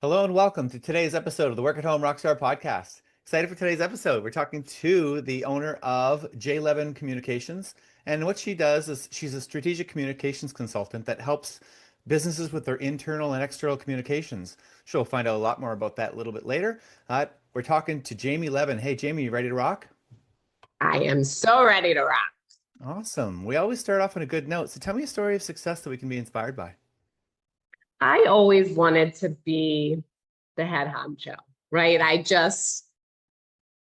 Hello and welcome to today's episode of the Work at Home Rockstar Podcast. Excited for today's episode. We're talking to the owner of JLevin Communications. And what she does is she's a strategic communications consultant that helps businesses with their internal and external communications. She'll find out a lot more about that a little bit later. We're talking to Jamie Levin. Hey, Jamie, you ready to rock? I am so ready to rock. Awesome. We always start off on a good note. So tell me a story of success that we can be inspired by. I always wanted to be the head honcho, right?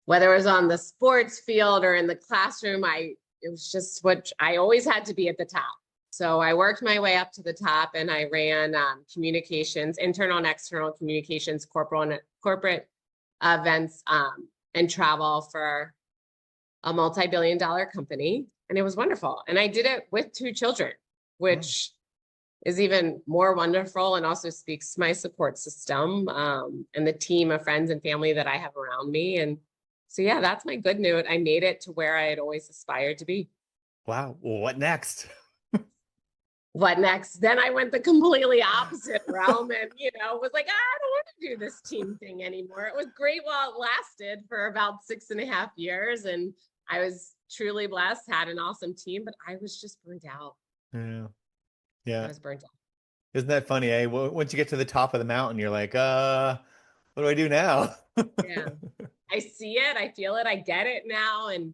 Whether it was on the sports field or in the classroom, it was just what I always had to be at the top. So I worked my way up to the top and I ran communications, internal and external communications, corporate events, and travel for a multi-billion-dollar company. And it was wonderful. And I did it with 2 children, which is even more wonderful and also speaks to my support system and the team of friends and family that I have around me. And so, yeah, that's my good note. I made it to where I had always aspired to be. Wow. Well, what next? What next? Then I went the completely opposite realm and, was like, I don't want to do this team thing anymore. It was great while it lasted for about 6.5 years. And I was truly blessed, had an awesome team, but I was just burnt out. Yeah. Yeah. I was burnt out. Isn't that funny, eh? Once you get to the top of the mountain, you're like, what do I do now? Yeah. I see it, I feel it, I get it now. And,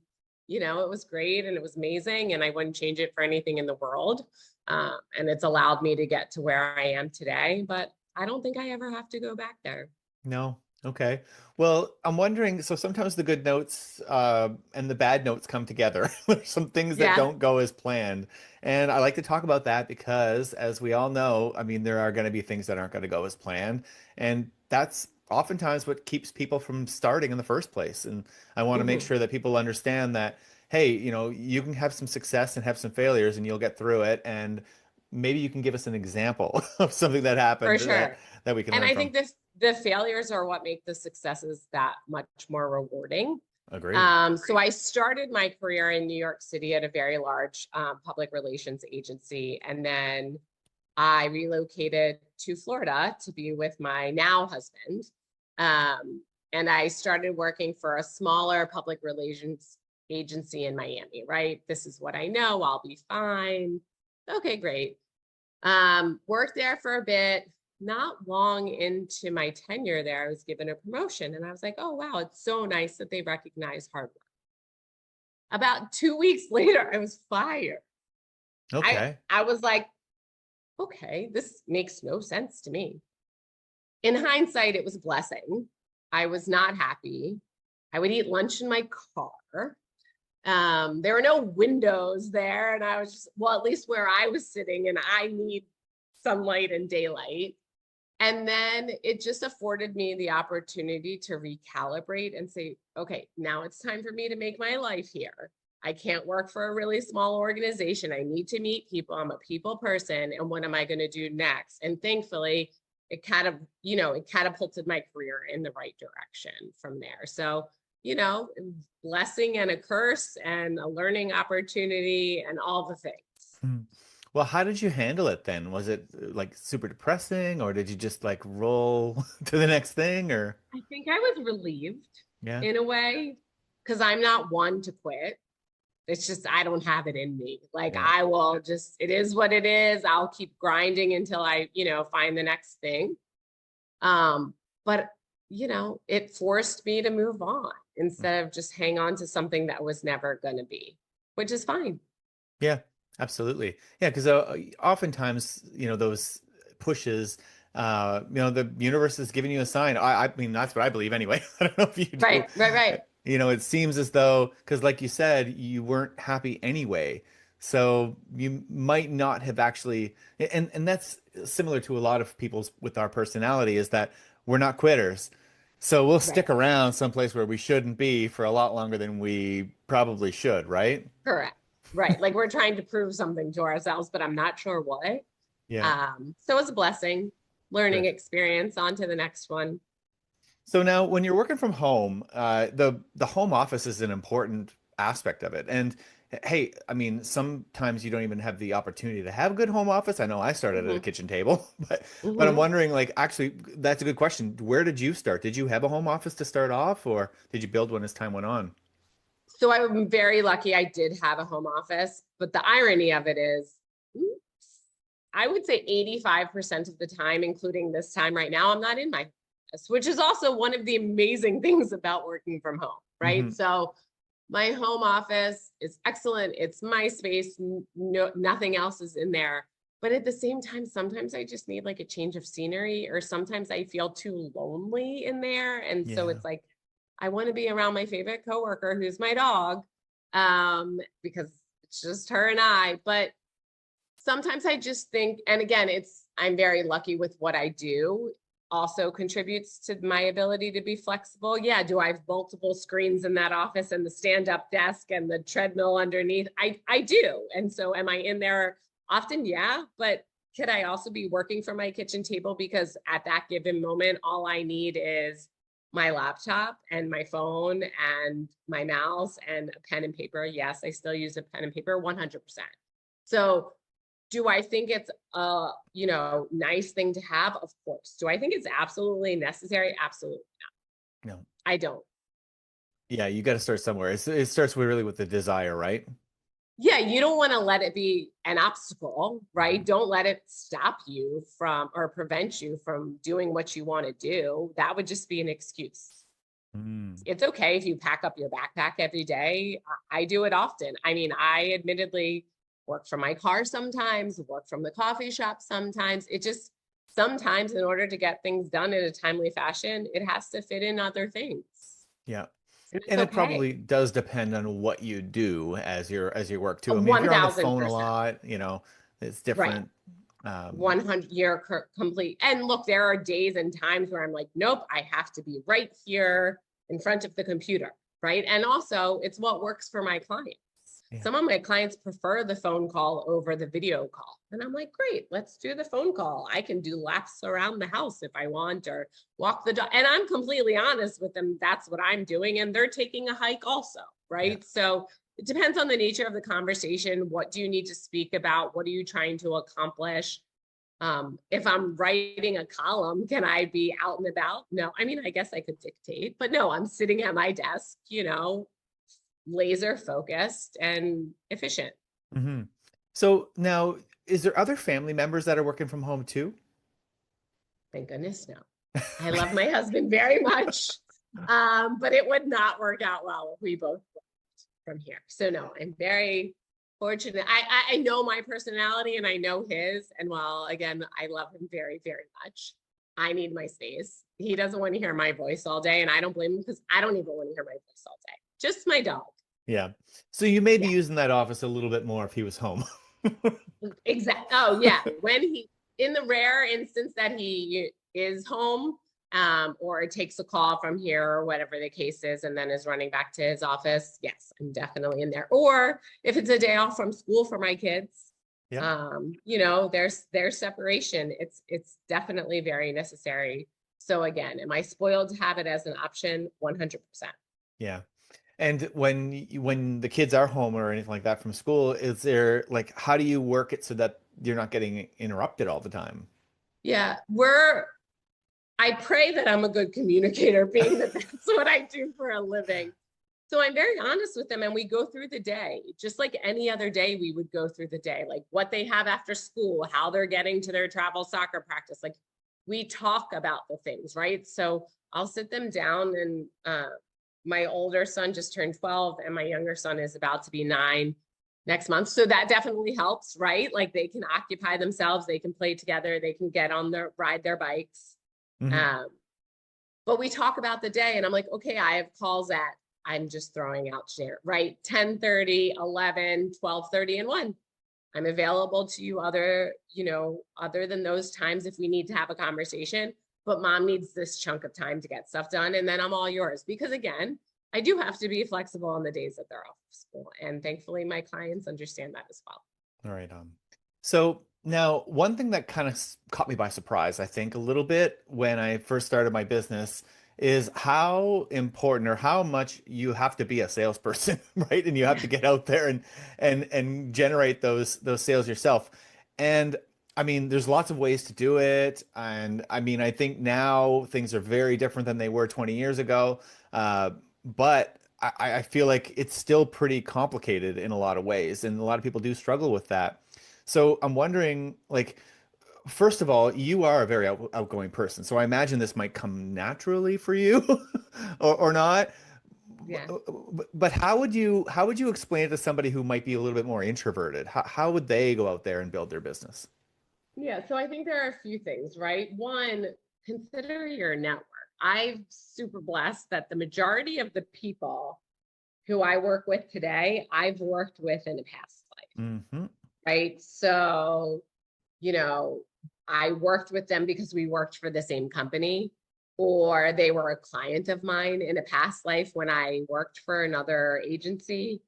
it was great and it was amazing. And I wouldn't change it for anything in the world. And it's allowed me to get to where I am today, but I don't think I ever have to go back there. No. Okay. Well, I'm wondering, so sometimes the good notes and the bad notes come together. There's some things that Yeah. don't go as planned. And I like to talk about that because, as we all know, I mean, there are going to be things that aren't going to go as planned. And that's oftentimes what keeps people from starting in the first place. And I want to make Mhm. sure that people understand that, hey, you can have some success and have some failures and you'll get through it. And maybe you can give us an example of something that For happened sure. that we can And learn I from. think the failures are what make the successes that much more rewarding. Agreed. So I started my career in New York City at a very large public relations agency. And then I relocated to Florida to be with my now husband. And I started working for a smaller public relations agency in Miami, right? This is what I know. I'll be fine. Okay, great. Worked there for a bit. Not long into my tenure there, I was given a promotion and I was like, oh, wow, it's so nice that they recognize hard work. About 2 weeks later, I was fired. Okay. I was like, okay, this makes no sense to me. In hindsight, it was a blessing. I was not happy. I would eat lunch in my car. There were no windows there. And I was just, well, at least where I was sitting, and I need sunlight and daylight. And then it just afforded me the opportunity to recalibrate and say, okay, now it's time for me to make my life here. I can't work for a really small organization. I need to meet people. I'm a people person. And what am I going to do next? And thankfully, it catapulted my career in the right direction from there. So, blessing and a curse and a learning opportunity and all the things. Hmm. Well, how did you handle it then? Was it like super depressing or did you just like roll to the next thing or I think I was relieved yeah. in a way because I'm not one to quit. It's just, I don't have it in me. Like Yeah. I will just, it is what it is. I'll keep grinding until I, find the next thing. But it forced me to move on instead of just hang on to something that was never going to be, which is fine. Yeah, absolutely. Yeah, because oftentimes, those pushes, the universe is giving you a sign. I mean, that's what I believe anyway. I don't know if you do. Right. It seems as though, because like you said, you weren't happy anyway. So you might not have actually, and that's similar to a lot of people's with our personality is that we're not quitters. So we'll Right. stick around someplace where we shouldn't be for a lot longer than we probably should, right? Correct. Right. Like we're trying to prove something to ourselves, but I'm not sure what. Yeah. So it's a blessing, learning Good. experience on to the next one. So now, when you're working from home, the home office is an important aspect of it. And Hey, I mean, sometimes you don't even have the opportunity to have a good home office. I know I started at a Hmm. kitchen table, but I'm Hmm. wondering, like, actually, that's a good question. Where did you start? Did you have a home office to start off, or did you build one as time went on? So I'm very lucky I did have a home office, but the irony of it is, I would say 85% of the time, including this time right now, I'm not in my office, which is also one of the amazing things about working from home, right? Hmm. So my home office is excellent. It's my space. No, nothing else is in there. But at the same time, sometimes I just need like a change of scenery, or sometimes I feel too lonely in there. And so Yeah. it's like, I want to be around my favorite coworker, who's my dog, because it's just her and I. But sometimes I just think, and again, I'm very lucky with what I do, also contributes to my ability to be flexible. Yeah, do I have multiple screens in that office and the stand-up desk and the treadmill underneath? I do. And so am I in there often? Yeah, but could I also be working from my kitchen table, because at that given moment, all I need is my laptop and my phone and my mouse and a pen and paper. Yes, I still use a pen and paper 100%. So do I think it's a, nice thing to have? Of course. Do I think it's absolutely necessary? Absolutely. No. I don't. Yeah, you got to start somewhere. It starts with really with the desire, right? Yeah, you don't want to let it be an obstacle, Mhm. right? Don't let it stop you from or prevent you from doing what you want to do. That would just be an excuse. Mm. It's okay if you pack up your backpack every day. I do it often. I mean, I admittedly work from my car sometimes, work from the coffee shop sometimes. It just sometimes, in order to get things done in a timely fashion, it has to fit in other things. Yeah. And it's And it okay. probably does depend on what you do as your work too. I mean, if you're on the phone a 1000%. lot, it's Right. different. Um, 100-year complete. And look, there are days and times where I'm like, nope, I have to be right here in front of the computer. Right. And also, it's what works for my clients. yeah. Some of my clients prefer the phone call over the video call. And I'm like, great, let's do the phone call. I can do laps around the house if I want, or walk the dog. And I'm completely honest with them. That's what I'm doing. And they're taking a hike also. Yeah. Right. So it depends on the nature of the conversation. What do you need to speak about? What are you trying to accomplish? If I'm writing a column, can I be out and about? No, I mean, I guess I could dictate, but no, I'm sitting at my desk, laser focused and efficient. Hmm. So now, is there other family members that are working from home too? Thank goodness, no. I love my husband very much, but it would not work out well if we both worked from here. So no, I'm very fortunate. I know my personality and I know his. And while again, I love him very, very much, I need my space. He doesn't want to hear my voice all day, and I don't blame him, because I don't even want to hear my voice all day. Just my dog. Yeah. So you may be Yeah, using that office a little bit more if he was home. exactly. Oh yeah, when he, in the rare instance that he is home, or takes a call from here or whatever the case is, and then is running back to his office, yes, I'm definitely in there. Or if it's a day off from school for my kids, Yeah. there's separation. It's definitely very necessary. So again, am I spoiled to have it as an option? 100%. Yeah. And when the kids are home or anything like that from school, is there like how do you work it so that you're not getting interrupted all the time? Yeah, I pray that I'm a good communicator, being that that's what I do for a living. So I'm very honest with them, and we go through the day just like any other day. We would go through the day, like what they have after school, how they're getting to their travel soccer practice. Like, we talk about the things, right? So I'll sit them down, and my older son just turned 12 and my younger son is about to be 9 next month. So that definitely helps, right? Like, they can occupy themselves, they can play together, they can get on their ride their bikes. Hmm. Um, but we talk about the day, and I'm like, okay, I have calls at, I'm just throwing out share, right? 10:30, 11, 12:30, and 1. I'm available to you other than those times if we need to have a conversation. But mom needs this chunk of time to get stuff done. And then I'm all yours. Because again, I do have to be flexible on the days that they're off of school. And thankfully, my clients understand that as well. All right. So now one thing that kind of caught me by surprise, I think a little bit when I first started my business is how important or how much you have to be a salesperson, right? And you have Yeah. to get out there and generate those sales yourself. And I mean, there's lots of ways to do it. And I mean, I think now things are very different than they were 20 years ago. But I feel like it's still pretty complicated in a lot of ways, and a lot of people do struggle with that. So I'm wondering, like, first of all, you are a very outgoing person, so I imagine this might come naturally for you, or not. Yeah. But how would you explain it to somebody who might be a little bit more introverted? How would they go out there and build their business? Yeah. So I think there are a few things, right? One, consider your network. I'm super blessed that the majority of the people who I work with today, I've worked with in a past life, Hmm. right? So, you know, I worked with them because we worked for the same company, or they were a client of mine in a past life when I worked for another agency,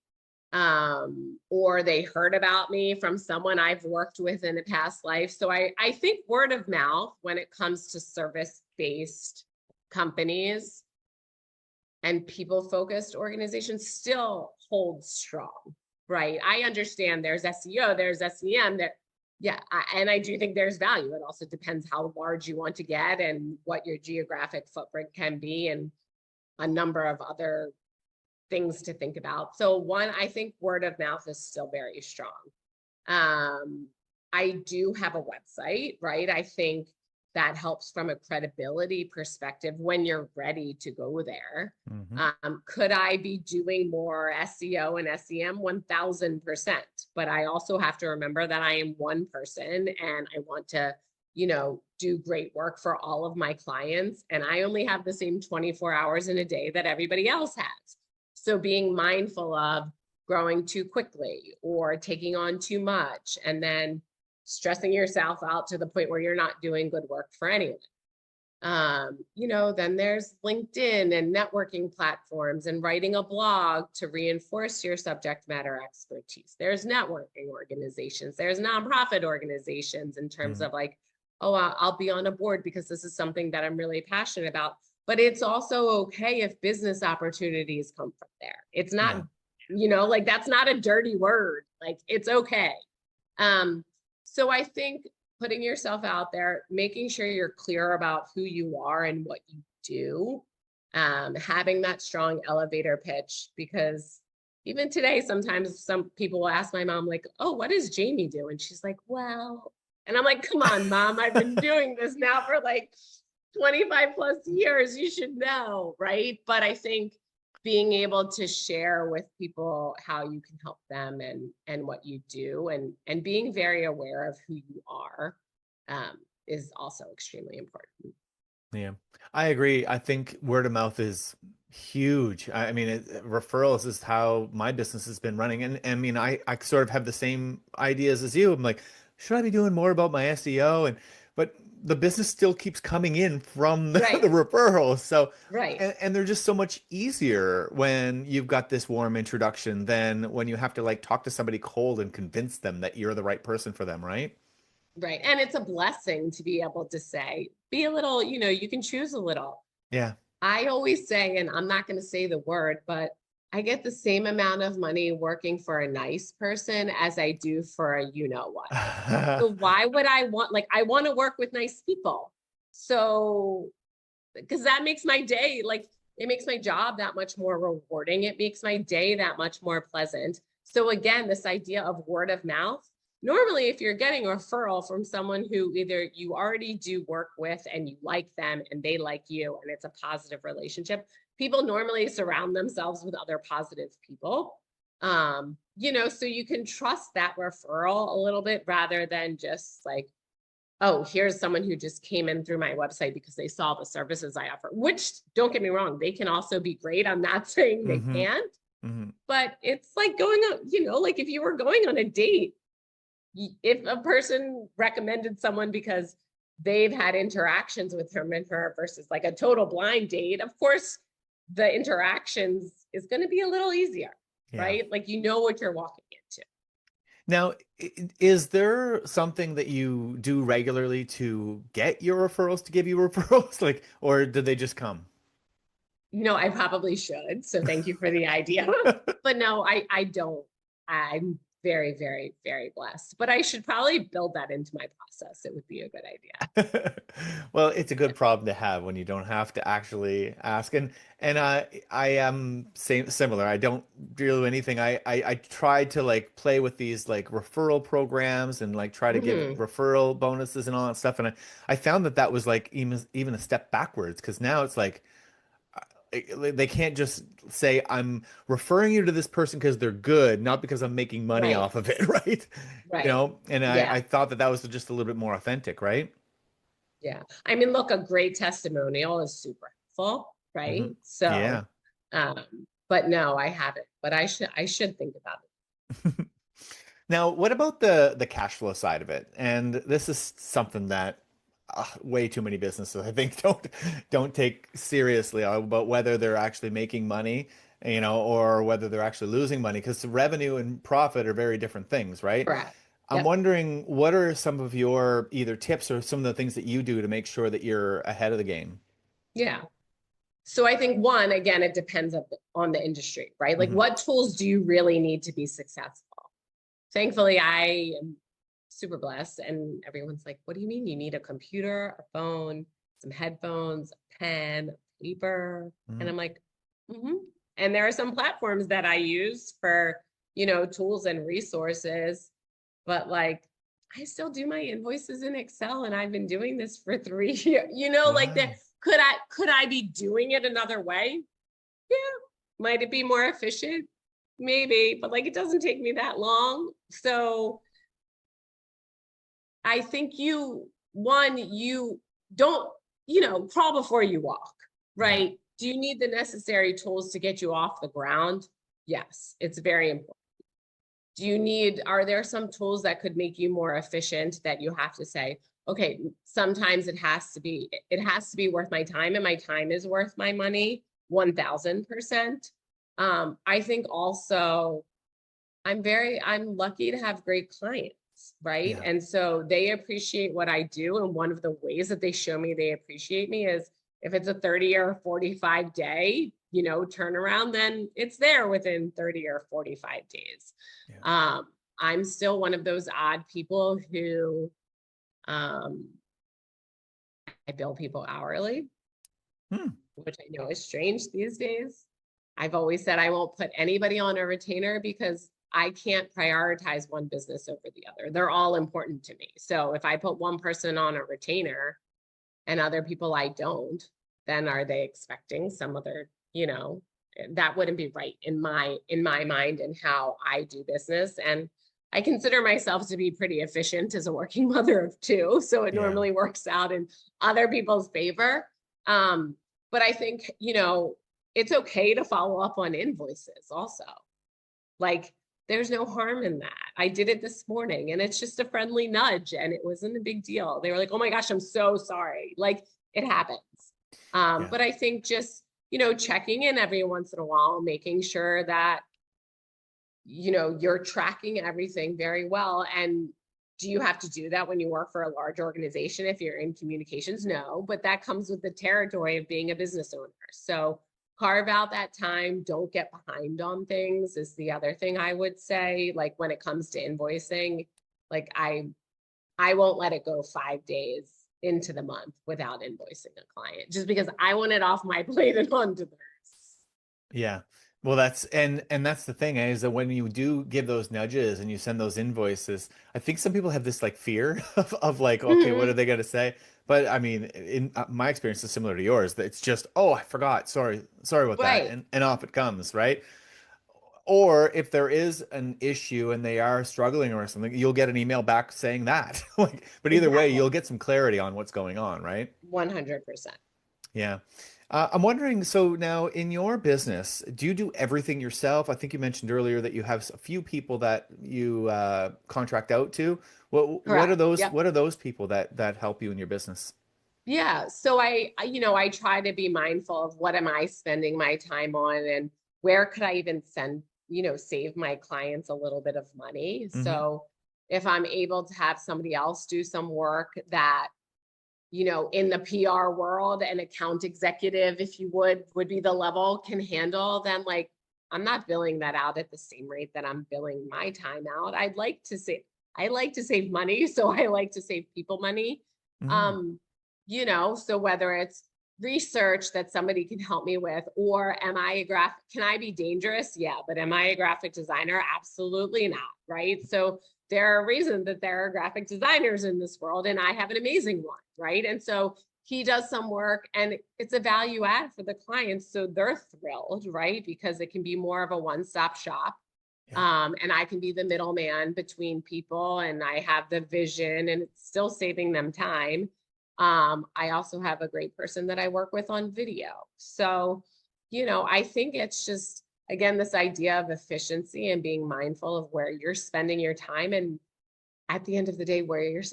or they heard about me from someone I've worked with in a past life. So I think word of mouth when it comes to service-based companies and people-focused organizations still holds strong, right? I understand there's SEO, there's SEM, there, yeah, and I do think there's value. It also depends how large you want to get and what your geographic footprint can be, and a number of other things to think about. So one, I think word of mouth is still very strong. Um, I do have a website, right? I think that helps from a credibility perspective when you're ready to go there. Hmm. Could I be doing more SEO and SEM? 1000%. But I also have to remember that I am one person and I want to, do great work for all of my clients. And I only have the same 24 hours in a day that everybody else has. So being mindful of growing too quickly or taking on too much and then stressing yourself out to the point where you're not doing good work for anyone. Then there's LinkedIn and networking platforms and writing a blog to reinforce your subject matter expertise. There's networking organizations, there's nonprofit organizations in terms of like, oh, I'll be on a board because this is something that I'm really passionate about. But it's also okay if business opportunities come from there. It's Yeah. not, like that's not a dirty word. Like it's okay. So I think putting yourself out there, making sure you're clear about who you are and what you do, having that strong elevator pitch, because even today, sometimes some people will ask my mom, like, oh, what does Jamie do? And she's like, well, and I'm like, come on, mom, I've been doing this now for like 25 plus years. You should know, right? But I think being able to share with people how you can help them and what you do and being very aware of who you are is also extremely important. Yeah, I agree. I think word of mouth is huge. I mean, referrals is how my business has been running. And I mean, I sort of have the same ideas as you. I'm like, should I be doing more about my SEO? But the business still keeps coming in from the Right, referrals. So, right. and they're just so much easier when you've got this warm introduction than when you have to like talk to somebody cold and convince them that you're the right person for them, right? Right. And it's a blessing to be able to say, be a little, you can choose a little. Yeah. I always say, and I'm not going to say the word, but I get the same amount of money working for a nice person as I do for a what. So why would I want, like, I want to work with nice people. So, because that makes my day, like, it makes my job that much more rewarding. It makes my day that much more pleasant. So again, this idea of word of mouth, normally if you're getting a referral from someone who either you already do work with and you like them and they like you and it's a positive relationship, people normally surround themselves with other positive people. So you can trust that referral a little bit rather than just like, oh, here's someone who just came in through my website because they saw the services I offer, which don't get me wrong, they can also be great. I'm not saying they Hmm. can't, Hmm. but it's like going on, like if you were going on a date, if a person recommended someone because they've had interactions with him and her versus like a total blind date, of course, the interactions is going to be a little easier, Yeah. right? Like, what you're walking into. Now, is there something that you do regularly to get your referrals to give you referrals, like, or did they just come? I probably should. So thank you for the idea. But no, I don't. I'm very, very, very blessed. But I should probably build that into my process. It would be a good idea. Well, it's a good problem to have when you don't have to actually ask. And I am similar. I don't do anything. I tried to like play with these like referral programs and like try to give Hmm. referral bonuses and all that stuff. And I found that that was like even a step backwards because now it's like they can't just say I'm referring you to this person because they're good, not because I'm making money Right. off of it, right? Right. And Yeah. I thought that that was just a little bit more authentic, right? Yeah. I mean, look, a great testimonial is super helpful, Hmm. right? So, Yeah. um, but no, I haven't, but I should think about it. Now, what about the cash flow side of it? And this is something that way too many businesses I think don't take seriously about whether they're actually making money, or whether they're actually losing money because revenue and profit are very different things, right? Correct. I'm Yep. wondering what are some of your either tips or some of the things that you do to make sure that you're ahead of the game? Yeah. So I think one, again, it depends on the industry, right? Like Hmm. what tools do you really need to be successful? Thankfully, I am super blessed. And everyone's like, what do you mean? You need a computer, a phone, some headphones, a pen, paper. And Hmm. I'm like, mm-hmm. And there are some platforms that I use for, tools and resources, but like, I still do my invoices in Excel and I've been doing this for 3 years, like that. Wow. Could I be doing it another way? Yeah. Might it be more efficient? Maybe, but like, it doesn't take me that long. So I think you don't, crawl before you walk, Yeah. right? Do you need the necessary tools to get you off the ground? Yes, it's very important. Are there some tools that could make you more efficient that you have to say, okay, sometimes it has to be worth my time and my time is worth my money 1000%. I think also I'm lucky to have great clients, right? Yeah. And so they appreciate what I do. And one of the ways that they show me they appreciate me is if it's a 30 or 45 day, turnaround, then it's there within 30 or 45 days. Yeah. Um, I'm still one of those odd people who um, I bill people hourly, Hmm. which I know is strange these days. I've always said I won't put anybody on a retainer because I can't prioritize one business over the other. They're all important to me. So if I put one person on a retainer and other people I don't, then are they expecting some other, that wouldn't be right in my mind and how I do business. And I consider myself to be pretty efficient as a working mother of two. So it Yeah. normally works out in other people's favor. Um, but I think, it's okay to follow up on invoices also. Like, there's no harm in that. I did it this morning and it's just a friendly nudge and it wasn't a big deal. They were like, oh my gosh, I'm so sorry. Like, it happens. Yeah. But I think just, checking in every once in a while, making sure that, you're tracking everything very well. And do you have to do that when you work for a large organization if you're in communications? No, but that comes with the territory of being a business owner. So carve out that time. Don't get behind on things is the other thing I would say. Like when it comes to invoicing, like I won't let it go 5 days into the month without invoicing a client just because I want it off my plate and onto theirs. Yeah. Well, and that's the thing is that when you do give those nudges and you send those invoices, I think some people have this like fear of like, okay, what are Mhm. they going to say? But I mean, in my experience is similar to yours, that it's just, oh, I forgot. Sorry about that. Right. And off it comes, right? Or if there is an issue and they are struggling or something, you'll get an email back saying that. Like, but either way, Exactly. you'll get some clarity on what's going on, right? 100%. Yeah. I'm wondering, so now in your business, do you do everything yourself? I think you mentioned earlier that you have a few people that you contract out to. What are Correct. those Yep. what are those people that help you in your business? Yeah. So I try to be mindful of what am I spending my time on and where could I even save my clients a little bit of money. Hmm. So if I'm able to have somebody else do some work that in the PR world, an account executive, if you would be the level can handle, then like, I'm not billing that out at the same rate that I'm billing my time out. I like to save money. So I like to save people money. Mm. So whether it's research that somebody can help me with, or can I be dangerous? Yeah. But am I a graphic designer? Absolutely not. Right. So there are reasons that there are graphic designers in this world, and I have an amazing one. Right. And so he does some work, and it's a value add for the clients. So they're thrilled, right? Because it can be more of a one-stop shop. Yeah. And I can be the middleman between people, and I have the vision, and it's still saving them time. I also have a great person that I work with on video. So, I think it's just, again, this idea of efficiency and being mindful of where you're spending your time. And at the end of the day, where you're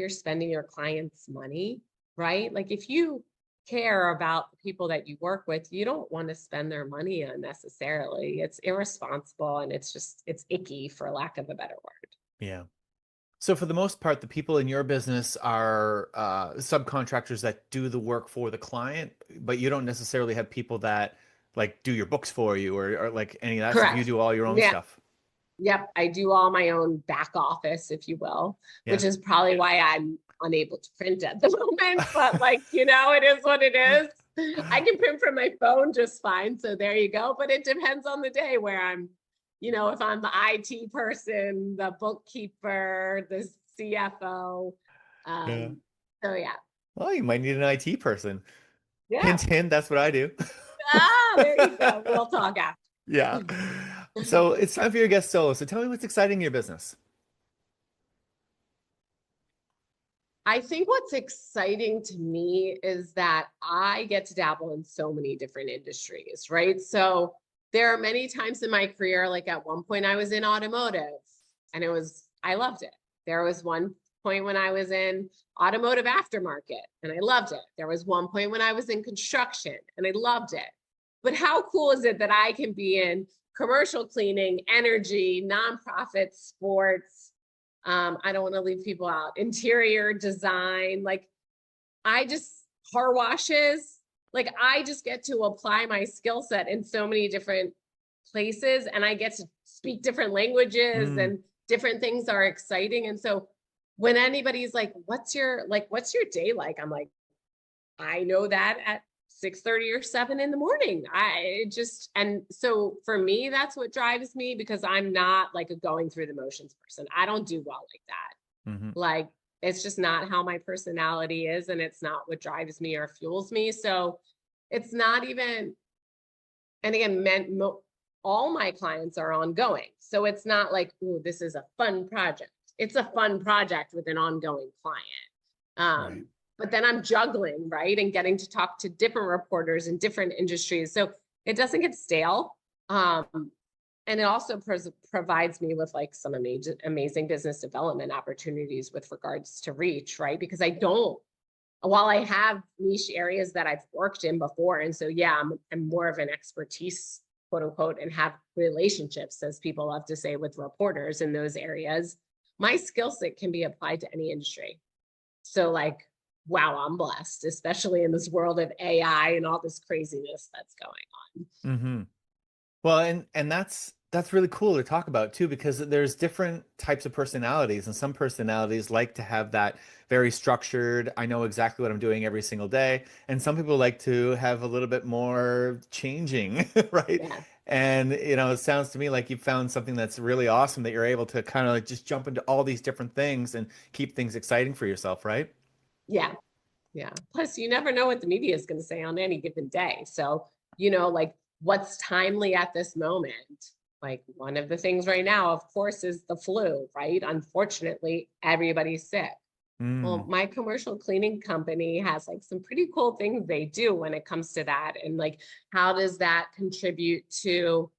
spending your clients' money, right? Like if you care about the people that you work with, you don't want to spend their money unnecessarily. It's irresponsible, and it's icky, for lack of a better word. Yeah. So for the most part, the people in your business are subcontractors that do the work for the client, but you don't necessarily have people that like do your books for you, or like any of that stuff. You Correct. do all your own Yeah. stuff. Yep. I do all my own back office, if you will, Yeah. which is probably why I'm unable to print at the moment. But like, it is what it is. I can print from my phone just fine. So there you go. But it depends on the day where I'm, if I'm the IT person, the bookkeeper, the CFO. Yeah. So yeah. Well, you might need an IT person. Yeah. Hint, hint, that's what I do. There you go. We'll talk after. Yeah. So it's time for your guest solo. So tell me what's exciting in your business. I think what's exciting to me is that I get to dabble in so many different industries, right? So there are many times in my career, like at one point I was in automotive, and I loved it. There was one point when I was in automotive aftermarket, and I loved it. There was one point when I was in construction, and I loved it. But how cool is it that I can be in commercial cleaning, energy, nonprofit, sports? I don't want to leave people out. Interior design, car washes, like I just get to apply my skill set in so many different places, and I get to speak different languages, and different things are exciting. And so when anybody's like, what's your day like? I'm like, I know that at 6:30 or 7 in the morning. And so for me, that's what drives me, because I'm not like a going through the motions person. I don't do well like that. Mm-hmm. Like, it's just not how my personality is, and it's not what drives me or fuels me. So it's not even, and again, all my clients are ongoing. So it's not like, oh, this is a fun project. It's a fun project with an ongoing client. Right. But then I'm juggling, right? And getting to talk to different reporters in different industries. So it doesn't get stale. And it also provides me with like some amazing business development opportunities with regards to reach, right? Because while I have niche areas that I've worked in before, and so yeah, I'm more of an expertise, quote unquote, and have relationships, as people love to say, with reporters in those areas. My skill set can be applied to any industry. So like, wow, I'm blessed, especially in this world of AI and all this craziness that's going on. Mm-hmm. Well, and that's really cool to talk about too, because there's different types of personalities, and some personalities like to have that very structured, I know exactly what I'm doing every single day. And some people like to have a little bit more changing, right? Yeah. And it sounds to me like you found something that's really awesome, that you're able to kind of like just jump into all these different things and keep things exciting for yourself, right? Yeah. Yeah. Plus, you never know what the media is going to say on any given day. So, like what's timely at this moment. Like one of the things right now, of course, is the flu, right? Unfortunately, everybody's sick. Well, Mm. my commercial cleaning company has like some pretty cool things they do when it comes to that. And like, how does that contribute to,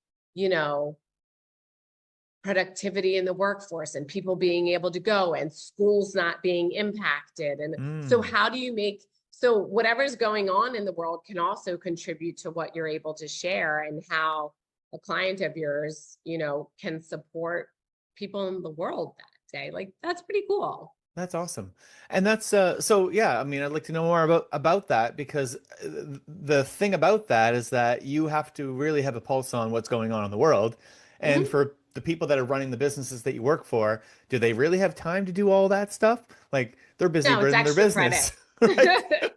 productivity in the workforce and people being able to go and schools not being impacted? And so Mm. how do you so whatever's going on in the world can also contribute to what you're able to share, and how a client of yours, can support people in the world that day. Like, that's pretty cool. That's awesome. And that's so yeah, I mean, I'd like to know more about that because the thing about that is that you have to really have a pulse on what's going on in the world. And Mhm. for the people that are running the businesses that you work for, do they really have time to do all that stuff? Like they're busy No, it's running their extra credit. business,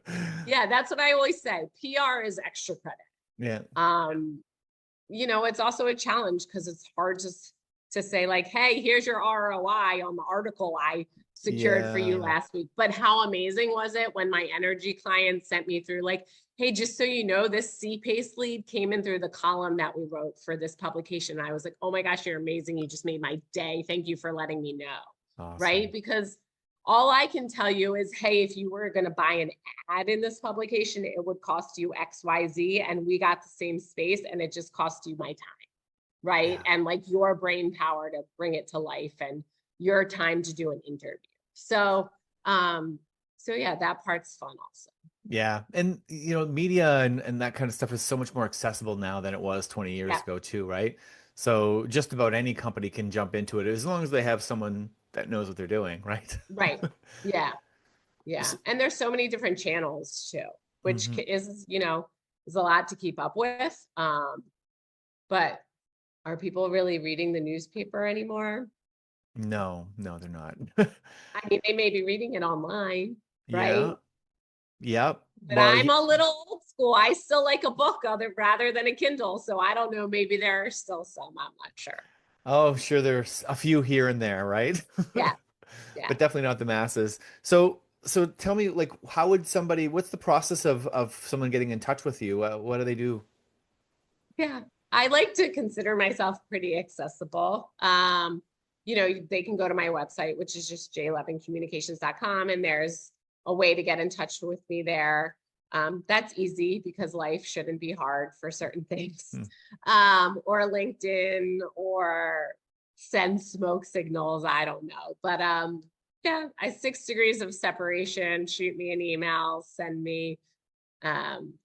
right? Yeah, that's what I always say. PR is extra credit. Yeah. Um, it's also a challenge because it's hard to say like, hey, here's your ROI on the article I secured for you Yeah. last week. But how amazing was it when my energy client sent me through like, hey, just so you know, this CPACE lead came in through the column that we wrote for this publication. I was like, oh my gosh, you're amazing. You just made my day. Thank you for letting me know. Right? Awesome. Because all I can tell you is, hey, if you were going to buy an ad in this publication, it would cost you XYZ. And we got the same space and it just cost you my time. Right. Yeah. And like your brain power to bring it to life and your time to do an interview. So yeah, that part's fun also. Yeah. And media and that kind of stuff is so much more accessible now than it was 20 years Yeah. ago too, right? So just about any company can jump into it as long as they have someone that knows what they're doing, right? Right. Yeah. Yeah. S- And there's so many different channels too, which mhm. is a lot to keep up with. But are people really reading the newspaper anymore? No, no, they're not. I mean, they may be reading it online, Yeah. right? Yep. But Well, I'm a little old school. I still like a book rather than a Kindle. So I don't know. Maybe there are still some. I'm not sure. oh, sure, there's a few here and there, right? Yeah. Yeah. But definitely not the masses. So tell me, like, what's the process of someone getting in touch with you? What do they do? Yeah. I like to consider myself pretty accessible. They can go to my website, which is just JLevinCommunications.com, and there's a way to get in touch with me there. That's easy because life shouldn't be hard for certain things. Hmm. Or LinkedIn or send smoke signals. I don't know. But yeah, 6 degrees of separation, shoot me an email, send me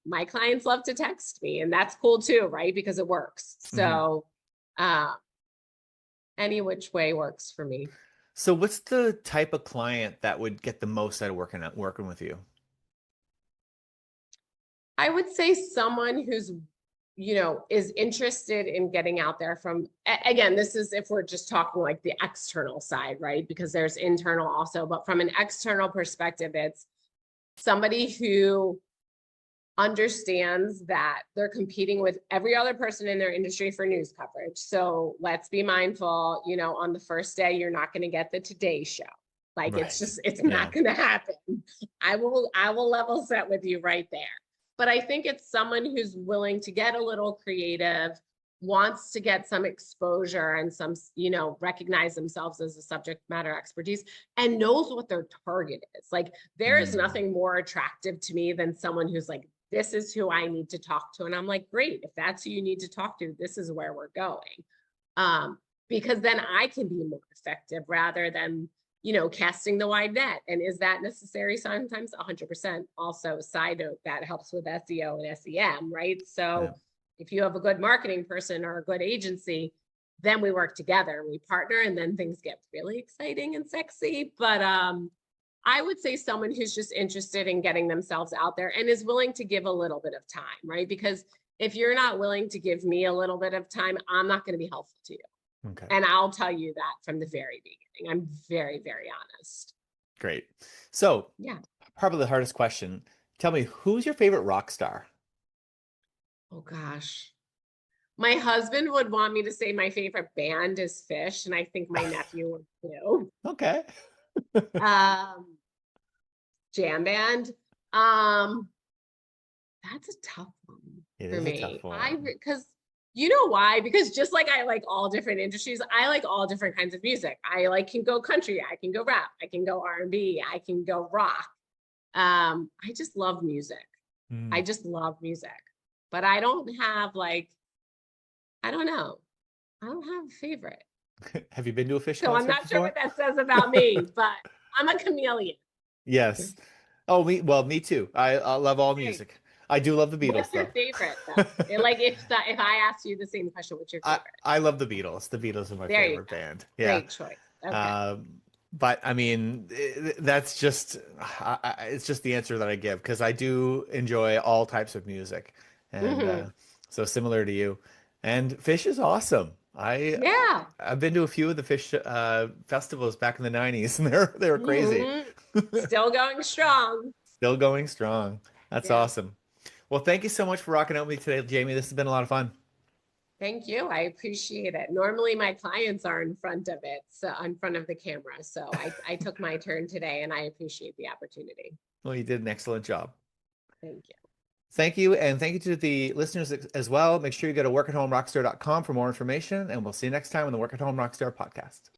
my clients love to text me and that's cool too, right? Because it works. Hmm. So uh, any which way works for me. So what's the type of client that would get the most out of working with you? I would say someone who's, is interested in getting out there from, again, this is if we're just talking like the external side, right? Because there's internal also, but from an external perspective, it's somebody who understands that they're competing with every other person in their industry for news coverage. So let's be mindful, on the first day, you're not going to get the Today Show. Like Right. it's Yeah. not going to happen. I will level set with you right there. But I think it's someone who's willing to get a little creative, wants to get some exposure and some, recognize themselves as a subject matter expertise and knows what their target is. Like there is Mm. nothing more attractive to me than someone who's like, this is who I need to talk to. And I'm like, great, if that's who you need to talk to, this is where we're going. Because then I can be more effective rather than, casting the wide net. And is that necessary? Sometimes 100%. Also, side note, that helps with SEO and SEM, right? Yeah. So if you have a good marketing person or a good agency, then we work together and we partner and then things get really exciting and sexy. But I would say someone who's just interested in getting themselves out there and is willing to give a little bit of time, right? Because if you're not willing to give me a little bit of time, I'm not going to be helpful to you. Okay. And I'll tell you that from the very beginning. I'm very, very honest. Great. So Yeah. probably the hardest question. Tell me, who's your favorite rock star? Oh gosh. My husband would want me to say my favorite band is Fish, and I think my nephew would too. Okay. Um, Jam band. Um, that's a tough one It for is a me. tough one. Because you know why? Because just like I like all different industries, I like all different kinds of music. Can go country, I can go rap, I can go R&B, I can go rock. I just love music. I Mm. just love music. But I don't have I don't know. I don't have a favorite. Have you been to a Fish So I'm concert not sure before? what that says about me, but I'm a chameleon. Yes. Oh, me too. I love all Hey, music. I do love the Beatles what's your though. favorite though? Like if I asked you the same question, what's your I favorite? I love the Beatles. The Beatles are my There you favorite go. band. Yeah. Great choice. Okay. Um, But I mean, that's just it's just the answer that I give because I do enjoy all types of music, and Hmm. so similar to you. And fish is awesome. Yeah. I've been to a few of the fish festivals back in the '90s, and they were crazy. Hmm. Still going strong. Still going strong. That's Yeah. awesome. Well, thank you so much for rocking out with me today, Jamie. This has been a lot of fun. Thank you. I appreciate it. Normally my clients are in front of it, so in front of the camera. So I took my turn today and I appreciate the opportunity. Well, you did an excellent job. Thank you. Thank you, and thank you to the listeners as well. Make sure you go to workathomerockstar.com for more information, and we'll see you next time on the Work at Home Rockstar podcast.